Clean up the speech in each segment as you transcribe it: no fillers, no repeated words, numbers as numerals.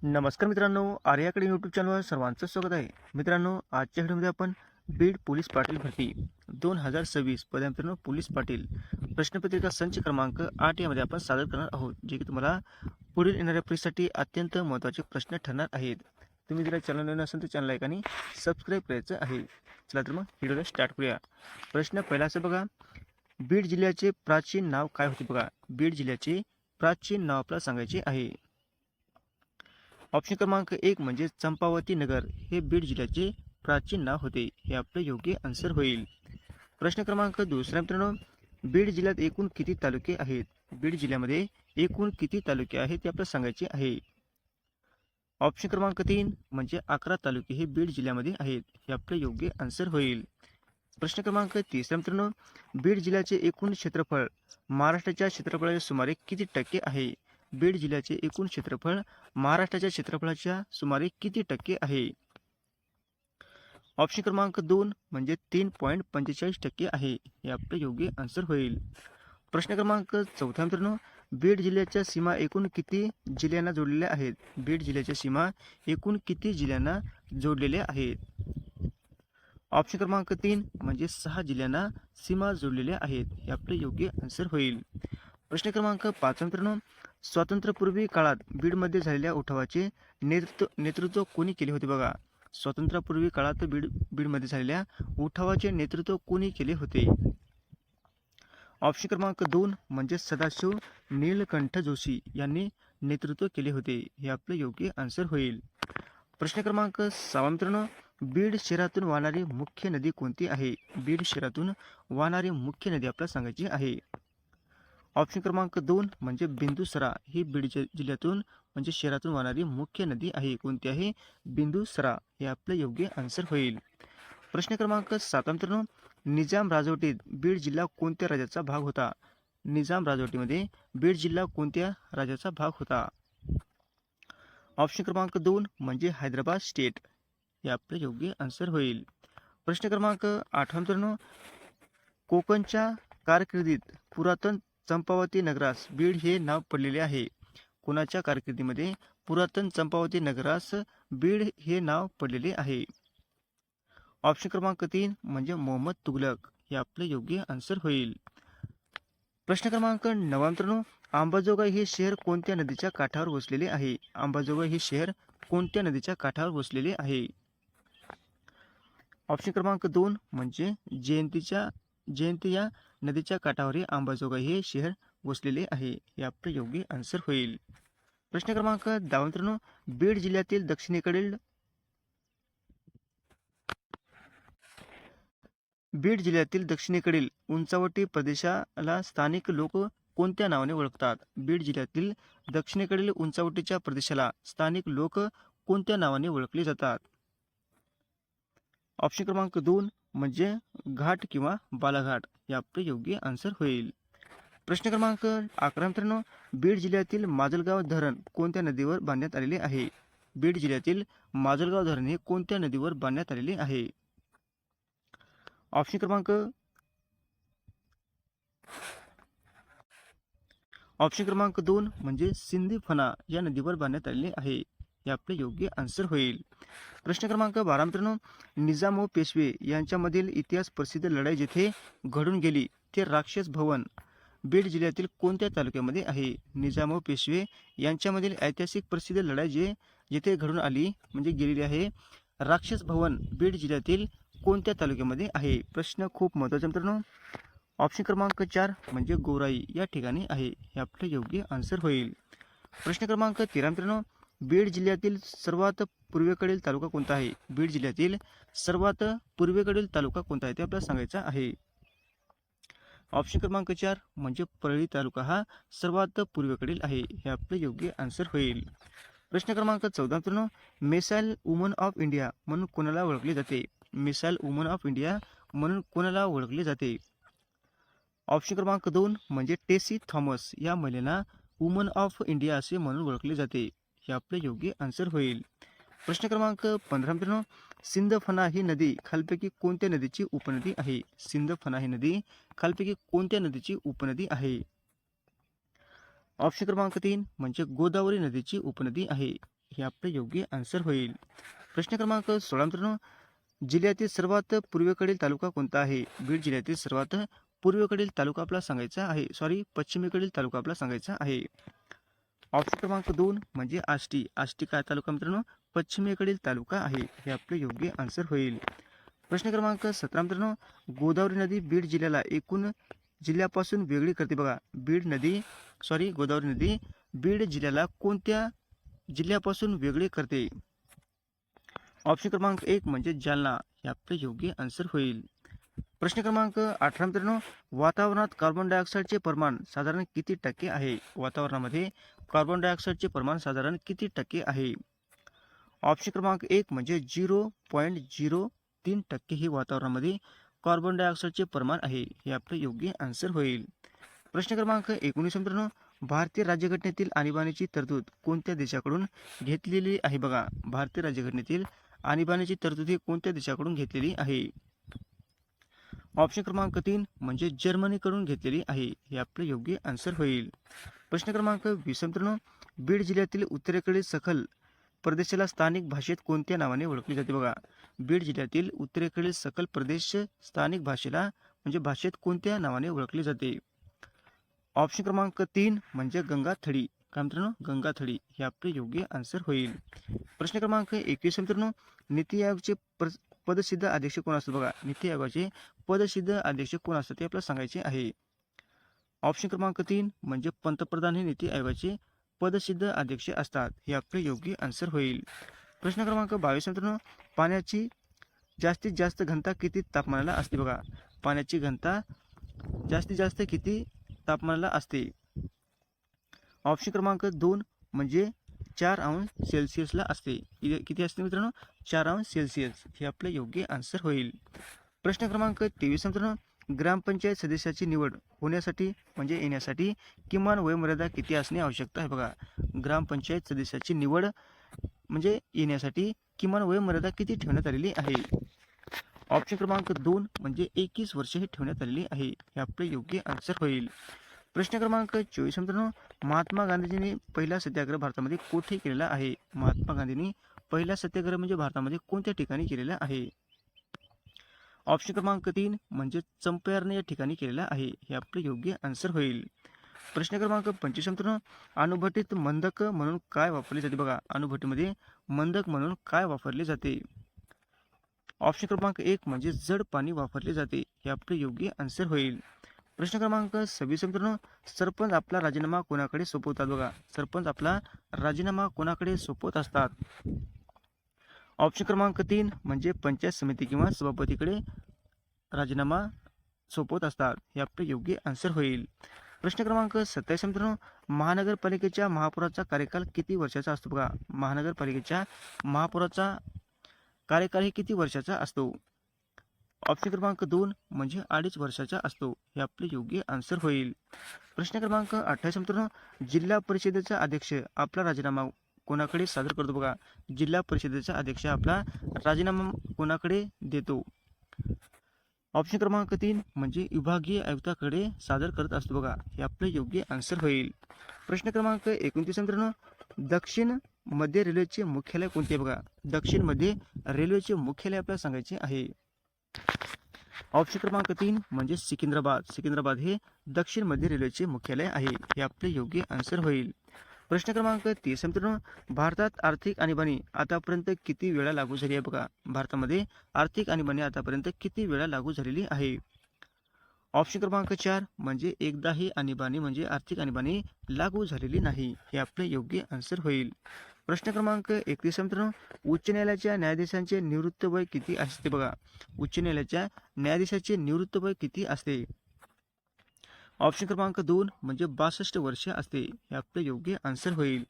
नमस्कार मित्रांनो, आर्याकडे यूट्यूब चॅनलवर सर्वांचं स्वागत आहे. मित्रांनो, आजच्या व्हिडिओमध्ये आपण बीड पोलीस पाटील भरती 2026 पदे मित्रांनो पोलीस पाटील प्रश्नपत्रिका संच क्रमांक 8 यामध्ये आपण सादर करणार आहोत, जे की तुम्हाला पुढील येणाऱ्या परीक्षेसाठी अत्यंत महत्त्वाचे प्रश्न ठरणार आहेत. तुम्ही जर चॅनल नवीन असेल तर चॅनल लाईक आणि सबस्क्राईब करायचं आहे. चला तर मग व्हिडिओला स्टार्ट करूया. प्रश्न पहिला असं बघा, बीड जिल्ह्याचे प्राचीन नाव काय होते? बघा, बीड जिल्ह्याचे प्राचीन नाव आपल्याला सांगायचे आहे. ऑप्शन क्रमांक 1 म्हणजे चंपावती नगर हे बीड जिल्ह्याचे प्राचीन नाव होते. हे आपले योग्य आन्सर होईल. प्रश्न क्रमांक दुसरा मित्रांनो, बीड जिल्ह्यात एकूण किती तालुके आहेत? बीड जिल्ह्यामध्ये एकूण किती तालुके आहेत ते आपल्याला सांगायचे आहे. ऑप्शन क्रमांक 3 म्हणजे 11 तालुके हे बीड जिल्ह्यामध्ये आहेत. हे आपले योग्य आन्सर होईल. प्रश्न क्रमांक तिसरा मित्रांनो, बीड जिल्ह्याचे एकूण क्षेत्रफळ महाराष्ट्राच्या क्षेत्रफळाच्या सुमारे किती टक्के आहे? बीड जिल्ह्याचे एकूण क्षेत्रफळ महाराष्ट्राच्या क्षेत्रफळाच्या सुमारे किती टक्के आहे? ऑप्शन क्रमांक 2 म्हणजे 3.45% आहे. हे आपले योग्य आन्सर होईल. प्रश्न क्रमांक चौथा मित्रांनो, बीड जिल्ह्याच्या सीमा एकूण किती जिल्ह्यांना जोडलेल्या आहेत? बीड जिल्ह्याच्या सीमा एकूण किती जिल्ह्यांना जोडलेल्या आहेत? ऑप्शन क्रमांक 3 म्हणजे 6 जिल्ह्यांना सीमा जोडलेल्या आहेत. हे आपले योग्य आन्सर होईल. प्रश्न क्रमांक 5 मित्रांनो, स्वातंत्र्यपूर्वी काळात बीडमध्ये झालेल्या उठावाचे नेतृत्व कोणी केले होते? बघा, स्वातंत्र्यपूर्वी काळात बीडमध्ये झालेल्या उठावाचे नेतृत्व कोणी केले होते? ऑप्शन क्रमांक 2 म्हणजे सदाशिव नीलकंठ जोशी यांनी नेतृत्व केले होते. हे आपले योग्य आन्सर होईल. प्रश्न क्रमांक 6 मित्रांनो, बीड शहरातून वाहणारी मुख्य नदी कोणती आहे? बीड शहरातून वाहणारी मुख्य नदी आपल्याला सांगायची आहे. ऑप्शन क्रमांक 2 म्हणजे बिंदुसरा ही बीड जिल्ह्यातून म्हणजे शहरातून वाहणारी मुख्य नदी आहे. कोणती आहे? बिंदुसरा. हे आपले योग्य आन्सर होईल. प्रश्न क्रमांक 7 मित्रांनो, निजाम राजवटीत बीड जिल्हा कोणत्या राज्याचा भाग होता? निजाम राजवटीमध्ये बीड जिल्हा कोणत्या राज्याचा भाग होता? ऑप्शन क्रमांक 2 म्हणजे हैदराबाद स्टेट. हे आपले योग्य आन्सर होईल. प्रश्न क्रमांक 8 मित्रांनो, कोकणच्या कारकिर्दीत पुरातन चंपावती नगरास बीड हे नाव पडलेले आहे. कोणाच्या कारकिर्दीमध्ये पुरातन चंपावती नगरास बीड हे नाव पडलेले आहे? ऑप्शन क्रमांक 3 म्हणजे मोहम्मद तुगलक. हे आपले योग्य आन्सर होईल. प्रश्न क्रमांक 9 मित्रांनो, अंबाजोगाई हे शहर कोणत्या नदीच्या काठावर वसलेले आहे? अंबाजोगाई हे शहर कोणत्या नदीच्या काठावर वसलेले आहे? ऑप्शन क्रमांक 2 म्हणजे जयंती या नदीच्या काठावर अंबाजोगाई हे शहर वसलेले आहे. हे आपले योग्य आन्सर होईल. प्रश्न क्रमांक 10 मित्रांनो, बीड जिल्ह्यातील दक्षिणेकडील उंचावटी प्रदेशाला स्थानिक लोक कोणत्या नावाने ओळखतात? बीड जिल्ह्यातील दक्षिणेकडील उंचावटीच्या प्रदेशाला स्थानिक लोक कोणत्या नावाने ओळखले जातात? ऑप्शन क्रमांक 2 म्हणजे घाट किंवा बालाघाट. हे आपले योग्य आन्सर होईल. प्रश्न क्रमांक 11 मित्रांनो, बीड जिल्ह्यातील माजलगाव धरण कोणत्या नदीवर बांधण्यात आलेले आहे? बीड जिल्ह्यातील माजलगाव धरण हे कोणत्या नदीवर बांधण्यात आलेले आहे? ऑप्शन क्रमांक 2 म्हणजे सिंधी फना या नदीवर बांधण्यात आलेले आहे. हे आपले योग्य आन्सर होईल. प्रश्न क्रमांक 12 मित्रांनो, निजाम व पेशवे यांच्यामधील इतिहास प्रसिद्ध लढाई जेथे घडून गेली ते राक्षस भवन बीड जिल्ह्यातील कोणत्या तालुक्यामध्ये आहे? निजाम व पेशवे यांच्यामधील ऐतिहासिक प्रसिद्ध लढाई जेथे घडून आली म्हणजे गेलेली आहे, राक्षस भवन बीड जिल्ह्यातील कोणत्या तालुक्यामध्ये आहे? प्रश्न खूप महत्त्वाचा मित्रांनो. ऑप्शन क्रमांक 4 म्हणजे गोराई या ठिकाणी आहे. हे आपले योग्य आन्सर होईल. प्रश्न क्रमांक 13 मित्रांनो, बीड जिल्ह्यातील सर्वात पूर्वेकडील तालुका कोणता आहे? बीड जिल्ह्यातील सर्वात पूर्वेकडील तालुका कोणता आहे ते आपल्याला सांगायचा आहे. ऑप्शन क्रमांक 4 म्हणजे परळी तालुका हा सर्वात पूर्वेकडील आहे. हे आपले योग्य आन्सर होईल. प्रश्न क्रमांक 14 मित्रांनो, मिसाईल वुमन ऑफ इंडिया म्हणून कोणाला ओळखले जाते? मिसाईल वुमन ऑफ इंडिया म्हणून कोणाला ओळखले जाते? ऑप्शन क्रमांक 2 म्हणजे टेसी थॉमस या महिलेला वुमन ऑफ इंडिया असे म्हणून ओळखले जाते. हे आपले योग्य आन्सर होईल. प्रश्न क्रमांक 15 मित्रांनो, सिंदफणा ही नदी खालपैकी कोणत्या नदीची उपनदी आहे? सिंदफणा ही नदी खालपैकी कोणत्या नदीची उपनदी आहे? ऑप्शन क्रमांक 3 म्हणजे गोदावरी नदीची उपनदी आहे. हे आपले योग्य आन्सर होईल. प्रश्न क्रमांक 16 मित्रांनो, जिल्ह्यातील सर्वात पूर्वेकडील तालुका कोणता आहे? बीड जिल्ह्यातील सर्वात पूर्वेकडील तालुका आपला सांगायचा आहे, पश्चिमेकडील तालुका आपला सांगायचा आहे. ऑप्शन क्रमांक 2 म्हणजे आष्टी. आष्टी काय तालुका मित्रांनो? पश्चिमेकडील तालुका आहे. हे आपले योग्य आन्सर होईल. प्रश्न क्रमांक 17 मित्रांनो, गोदावरी नदी बीड जिल्ह्याला एकूण जिल्ह्यापासून वेगळी करते बघा. गोदावरी नदी बीड जिल्ह्याला कोणत्या जिल्ह्यापासून वेगळी करते? ऑप्शन क्रमांक 1 म्हणजे जालना. हे आपले योग्य आन्सर होईल. प्रश्न क्रमांक 18 मित्रांनो, वातावरणात कार्बन डायऑक्साईडचे प्रमाण साधारण किती टक्के आहे? वातावरणामध्ये कार्बन डायऑक्साईडचे प्रमाण साधारण किती टक्के आहे? ऑप्शन क्रमांक 1 म्हणजे 0.03% हे वातावरणामध्ये कार्बन डायऑक्साईडचे प्रमाण आहे. हे आपले योग्य आन्सर होईल. प्रश्न क्रमांक 19 मित्रांनो, भारतीय राज्यघटनेतील आणीबाणीची तरतूद कोणत्या देशाकडून घेतलेली आहे? बघा, भारतीय राज्यघटनेतील आणीबाणीची तरतूद ही कोणत्या देशाकडून घेतलेली आहे? ऑप्शन क्रमांक 3 म्हणजे जर्मनीकडून घेतलेली आहे. हे आपले योग्य आन्सर होईल. प्रश्न क्रमांक 20 मित्रांनो, बीड जिल्ह्यातील उत्तरेकडील सखल प्रदेशाला स्थानिक भाषेत कोणत्या नावाने ओळखले जाते? बघा, बीड जिल्ह्यातील उत्तरेकडील सखल प्रदेश स्थानिक भाषेत कोणत्या नावाने ओळखले जाते? ऑप्शन क्रमांक 3 म्हणजे गंगाथडी. काय मित्रांनो? गंगाथडी. हे आपले योग्य आन्सर होईल. प्रश्न क्रमांक 21 मित्रांनो, नीती आयोगचे पदसिद्ध अध्यक्ष कोण असतात? बघा, नीती आयोगाचे पदसिद्ध अध्यक्ष कोण असतात ते आपल्याला सांगायचे आहे. ऑप्शन क्रमांक 3 म्हणजे पंतप्रधान हे नीती आयोगाचे पदसिद्ध अध्यक्ष असतात. हे आपले योग्य आन्सर होईल. प्रश्न क्रमांक 22 मित्रांनो, पाण्याची जास्तीत जास्त घनता किती तापमानाला असते? बघा, पाण्याची घनता जास्तीत जास्त किती तापमानाला असते? ऑप्शन क्रमांक 2 म्हणजे 4 अंश सेल्सिअसला असते. किती असते मित्रांनो? 4 अंश सेल्सिअस. हे आपले योग्य आन्सर होईल. प्रश्न क्रमांक 23 मित्रांनो, ग्रामपंचायत सदस्याची निवड होण्यासाठी म्हणजे येण्यासाठी किमान वयोमर्यादा किती असणे आवश्यक आहे? बघा, ग्रामपंचायत सदस्याची निवड म्हणजे येण्यासाठी किमान वयोमर्यादा किती ठेवण्यात आलेली आहे? ऑप्शन क्रमांक 2 म्हणजे 21 वर्ष हे ठेवण्यात आलेली आहे. हे आपले योग्य आन्सर होईल. प्रश्न क्रमांक 24 मित्रांनो, महात्मा गांधीजींनी पहिला सत्याग्रह भारतामध्ये कोठे केलेला आहे? महात्मा गांधींनी पहिला सत्याग्रह म्हणजे भारतामध्ये कोणत्या ठिकाणी केलेला आहे? ऑप्शन क्रमांक 3 म्हणजे चंपारण या ठिकाणी केलेला आहे. हे आपले योग्य आन्सर होईल. प्रश्न क्रमांक 25 मित्रांनो, अणुभट्टीत मंदक म्हणून काय वापरले जाते? बघा, अणुभट्टीमध्ये मंदक म्हणून काय वापरले जाते? ऑप्शन क्रमांक 1 म्हणजे जड पाणी वापरले जाते. हे आपले योग्य आन्सर होईल. प्रश्न क्रमांक 26 मित्रांनो, सरपंच आपला राजीनामा कोणाकडे सोपवतात? बघा, सरपंच आपला राजीनामा कोणाकडे सोपवत असतात? ऑप्शन क्रमांक 3 म्हणजे पंचायत समिती किंवा सभापतीकडे राजीनामा सोपवत असतात. हे आपले योग्य आन्सर होईल. प्रश्न क्रमांक 27 मित्रांनो, महानगरपालिकेच्या महापौराचा कार्यकाल किती वर्षाचा असतो? बघा, महानगरपालिकेच्या महापौराचा कार्यकाल हे किती वर्षाचा असतो? ऑप्शन क्रमांक 2 म्हणजे 2.5 वर्षाचा असतो. हे आपले योग्य आन्सर होईल. प्रश्न क्रमांक 28 मित्रांनो, जिल्हा परिषदेचा अध्यक्ष आपला राजीनामा कोणाकडे सादर करतो? बघा, जिल्हा परिषदेचा अध्यक्ष आपला राजीनामा कोणाकडे देतो? ऑप्शन क्रमांक 3 म्हणजे विभागीय आयुक्ताकडे सादर करत असतो. बघा, हे आपले योग्य आन्सर होईल. प्रश्न क्रमांक 29 मित्रांनो, दक्षिण मध्य रेल्वेचे मुख्यालय कोणते? बघा, दक्षिण मध्य रेल्वेचे मुख्यालय आपल्याला सांगायचे आहे. ऑप्शन क्रमांक 3 म्हणजे सिकंदराबाद. सिकंदराबाद हे दक्षिण मध्य रेल्वेचे मुख्यालय आहे. हे आपले योग्य आन्सर होईल. प्रश्न क्रमांक 30 मित्रांनो, भारतात आर्थिक आणीबाणी आतापर्यंत किती वेळा लागू झाली आहे? बघा, भारतामध्ये आर्थिक आणीबाणी आतापर्यंत किती वेळा लागू झालेली आहे? ऑप्शन क्रमांक 4 म्हणजे एकदाही आणीबाणी म्हणजे आर्थिक आणीबाणी लागू झालेली नाही. हे आपले योग्य आन्सर होईल. प्रश्न क्रमांक 31 मित्रांनो, उच्च न्यायालयाच्या न्यायाधीशांचे निवृत्त वय किती असते? बघा, उच्च न्यायालयाच्या न्यायाधीशाचे निवृत्त वय किती असते? ऑप्शन क्रमांक 2 म्हणजे 62 वर्ष असते. हे आपले योग्य आन्सर होईल.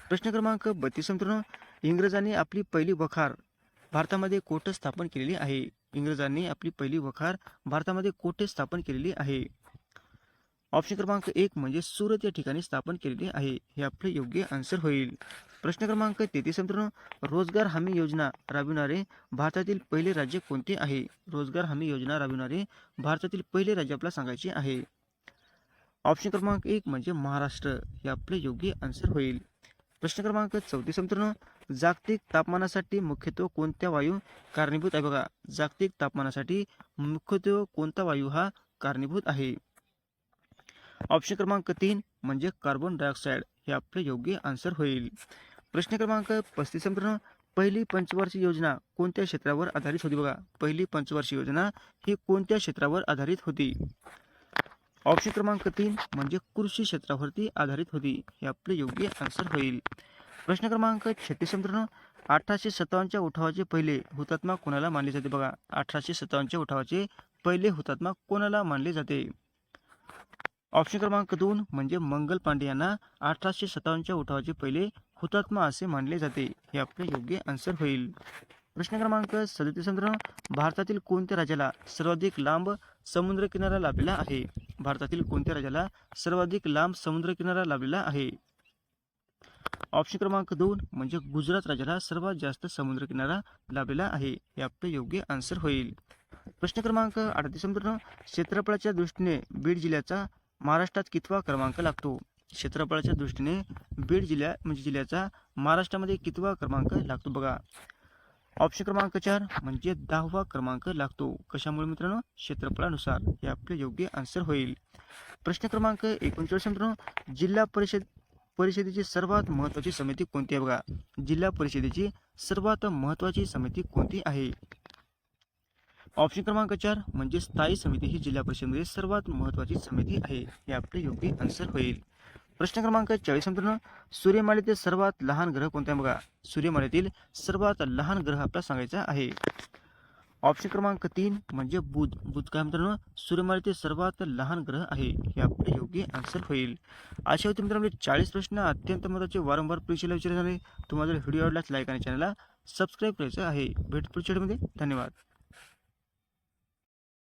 प्रश्न क्रमांक 32 मित्रांनो, इंग्रजांनी आपली पहिली वखार भारतामध्ये कोठे स्थापन केलेली आहे? इंग्रजांनी आपली पहिली वखार भारतामध्ये कोठे स्थापन केलेली आहे? ऑप्शन क्रमांक 1 म्हणजे सुरत या ठिकाणी स्थापन केलेली आहे. हे आपले योग्य आन्सर होईल. प्रश्न क्रमांक 33 मित्रांनो, रोजगार हमी योजना राबविणारे भारतातील पहिले राज्य कोणते आहे? रोजगार हमी योजना राबविणारे भारतातील पहिले राज्य आपल्याला सांगायचे आहे. ऑप्शन क्रमांक 1 म्हणजे महाराष्ट्र. हे आपले योग्य आन्सर होईल. प्रश्न क्रमांक 34 मित्रांनो, जागतिक तापमानासाठी मुख्यत्वे कोणत्या वायू कारणीभूत आहे बघा. जागतिक तापमानासाठी मुख्यत्वे कोणता वायू हा कारणीभूत आहे. ऑप्शन क्रमांक 3 म्हणजे कार्बन डायऑक्साईड हे आपले योग्य आन्सर होईल. प्रश्न क्रमांक 35 मित्रांनो, पहिली पंचवार्षिक योजना कोणत्या क्षेत्रावर आधारित होती बघा. पहिली पंचवार्षिक योजना ही कोणत्या क्षेत्रावर आधारित होती. ऑप्शन क्रमांक 3 म्हणजे कृषी क्षेत्रावरती आधारित होती हे आपले योग्य आन्सर होईल. प्रश्न क्रमांक 36 मित्रांनो, 1857च्या उठावाचे पहिले हुतात्मा कोणाला मानले जाते बघा. 1857च्या उठावाचे पहिले हुतात्मा कोणाला मानले जाते. ऑप्शन क्रमांक 2 म्हणजे मंगल पांडे यांना 1857च्या उठावाचे पहिले हुतात्मा असे मानले जाते हे आपले योग्य आन्सर होईल. प्रश्न क्रमांक 37 मित्रांनो, भारतातील कोणत्या राज्याला सर्वाधिक लांब समुद्र किनारा लाभलेला आहे. भारतातील कोणत्या राज्याला सर्वाधिक लांब समुद्र किनारा लाभलेला आहे. ऑप्शन क्रमांक 2 म्हणजे गुजरात राज्याला सर्वात जास्त समुद्र किनारा लाभलेला आहे हे आपले योग्य आन्सर होईल. प्रश्न क्रमांक 38 मित्रांनो, क्षेत्रफळाच्या दृष्टीने बीड जिल्ह्याचा महाराष्ट्रात कितवा क्रमांक लागतो. क्षेत्रफळाच्या दृष्टीने बीड जिल्ह्याचा महाराष्ट्रामध्ये कितवा क्रमांक लागतो बघा. ऑप्शन क्रमांक 4 म्हणजे 10वा क्रमांक लागतो. कशामुळे मित्रांनो, क्षेत्रफळानुसार हे आपले योग्य आन्सर होईल. प्रश्न क्रमांक 39 मित्रांनो, जिल्हा परिषदेची सर्वात महत्त्वाची समिती कोणती आहे बघा. जिल्हा परिषदेची सर्वात महत्त्वाची समिती कोणती आहे. ऑप्शन क्रमांक 4 म्हणजे स्थायी समिती ही जिल्हा परिषदेमध्ये सर्वात महत्त्वाची समिती आहे हे आपले योग्य आन्सर होईल. प्रश्न क्रमांक 40 मित्रांनो, सूर्यमालेतील सर्वात लहान ग्रह कोणता आहे बघा. सूर्यमालेतील सर्वात लहान ग्रह आपला सांगायचा आहे. ऑप्शन क्रमांक 3 म्हणजे बुध. बुध काय मित्रांनो, सूर्यमालेतील सर्वात लहान ग्रह आहे हे आपले योग्य आन्सर होईल. अशा होते मित्रांनो 40 प्रश्न अत्यंत महत्त्वाचे वारंवार परीक्षेला विचारले जाणारे. तुम्हाला जर व्हिडिओ आवडल्यास लाईक आणि चॅनलला सबस्क्राईब करायचं आहे. भेट पुढच्या व्हिडिओमध्ये. धन्यवाद.